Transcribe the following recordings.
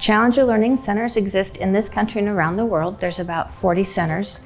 Challenger Learning Centers exist in this country and around the world. There's about 40 centers.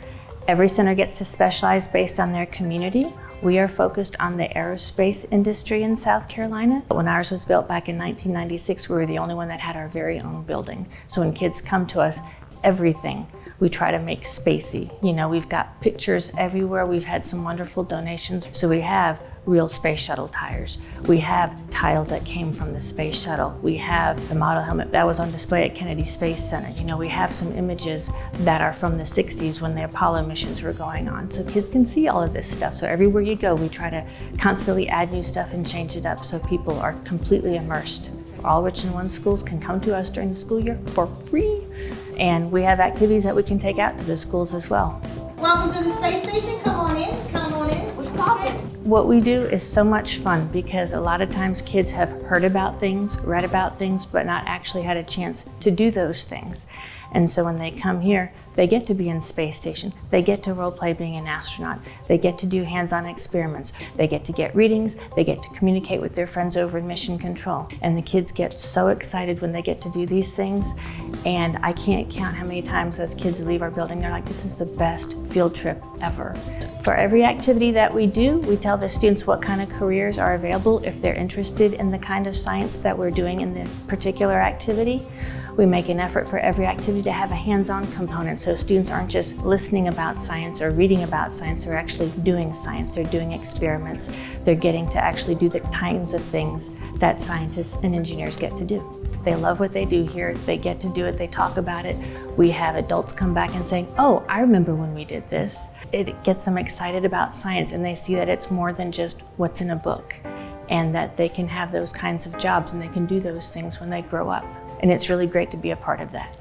Every center gets to specialize based on their community. We are focused on the aerospace industry in South Carolina. When ours was built back in 1996, we were the only one that had our very own building. So when kids come to us, everything we try to make spacey. You know, we've got pictures everywhere. We've had some wonderful donations. So we have real space shuttle tires. We have tiles that came from the space shuttle. We have the model helmet that was on display at Kennedy Space Center. You know, we have some images that are from the 60s when the Apollo missions were going on. So kids can see all of this stuff. So everywhere you go, we try to constantly add new stuff and change it up so people are completely immersed. All Richland One schools can come to us during the school year for free. And we have activities that we can take out to the schools as well. Welcome to the space station. Come on in, what's poppin'? What we do is so much fun because a lot of times kids have heard about things, read about things, but not actually had a chance to do those things. And so when they come here, they get to be in space station. They get to role play being an astronaut. They get to do hands-on experiments. They get to get readings. They get to communicate with their friends over in mission control. And the kids get so excited when they get to do these things. And I can't count how many times as kids leave our building, they're like, this is the best field trip ever. For every activity that we do, we tell the students what kind of careers are available if they're interested in the kind of science that we're doing in the particular activity. We make an effort for every activity to have a hands-on component so students aren't just listening about science or reading about science, they're actually doing science, they're doing experiments, they're getting to actually do the kinds of things that scientists and engineers get to do. They love what they do here, they get to do it, they talk about it. We have adults come back and say, oh, I remember when we did this. It gets them excited about science and they see that it's more than just what's in a book and that they can have those kinds of jobs and they can do those things when they grow up. And it's really great to be a part of that.